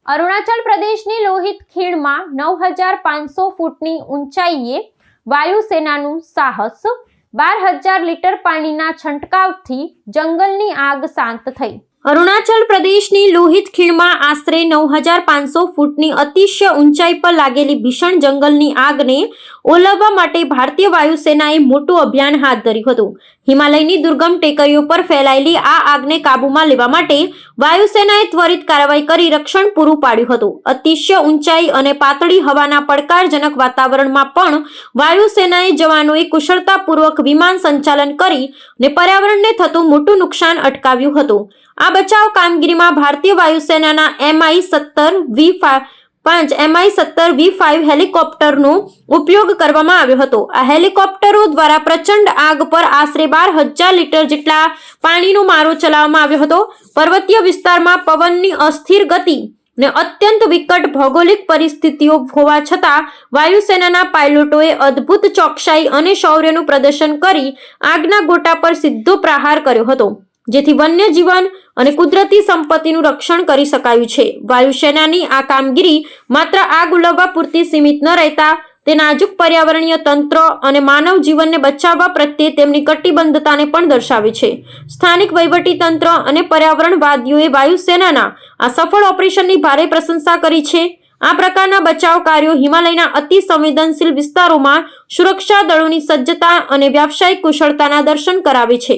અરુણાચલ પ્રદેશની લોહિત ખીણમાં 9500 ફૂટની ઊંચાઈએ વાયુસેનાનું સાહસ, 12,000 લીટર પાણીના છંટકાવથી જંગલની આગ શાંત થઈ। અરુણાચલ પ્રદેશની લોહિત ખીણમાં આશરે 9500 ફૂટની અતિશય ઊંચાઈ પર લાગેલી ભીષણ જંગલની આગને ઓલવવા માટે ભારતીય વાયુસેનાએ મોટું અભિયાન હાથ ધર્યું હતું। હિમાલયની દુર્ગમ ટેકરીઓ પર ફેલાયેલી આ આગને કાબૂમાં લેવા માટે વાયુસેનાએ ત્વરિત કાર્યવાહી કરી રક્ષણ પૂરું પાડ્યું હતું। અતિશય ઊંચાઈ અને પાતળી હવાના પડકારજનક વાતાવરણમાં પણ વાયુસેનાએ જવાનોએ કુશળતાપૂર્વક વિમાન સંચાલન કરી અને પર્યાવરણને થતું મોટું નુકસાન અટકાવ્યું હતું। આ બચાવ કામગીરીમાં ભારતીય વાયુસેનાના Mi-17V5 હેલિકોપ્ટરનો ઉપયોગ કરવામાં આવ્યો હતો। આ હેલિકોપ્ટરો દ્વારા પ્રચંડ આગ પર આશરે 12,000 લીટર જેટલા પાણીનો મારો ચલાવવામાં આવ્યો હતો। પર્વતીય વિસ્તારમાં પવનની અસ્થિર ગતિ ને અત્યંત વિકટ ભૌગોલિક પરિસ્થિતિઓ હોવા છતાં વાયુસેનાના પાયલોટોએ અદ્ભુત ચોકસાઈ અને શૌર્યનું પ્રદર્શન કરી આગના ગોટા પર સીધો પ્રહાર કર્યો હતો, જેથી વન્યજીવન અને કુદરતી સંપત્તિનું રક્ષણ કરી શકાયું છે। વાયુસેનાની આ કામગીરી માત્ર આગ ઓલવવા પૂરતી સીમિત ન રહેતા તે નાજુક પર્યાવરણીય તંત્ર અને માનવ જીવનને બચાવવા પ્રત્યે તેમની કટિબદ્ધતાને પણ દર્શાવે છે। સ્થાનિક વહીવટી તંત્ર અને પર્યાવરણવાદીઓએ વાયુસેનાના આ સફળ ઓપરેશનની ભારે પ્રશંસા કરી છે। આ પ્રકારના બચાવ કાર્યો હિમાલયના અતિ સંવેદનશીલ વિસ્તારોમાં સુરક્ષા દળોની સજ્જતા અને વ્યાવસાયિક કુશળતાના દર્શન કરાવે છે।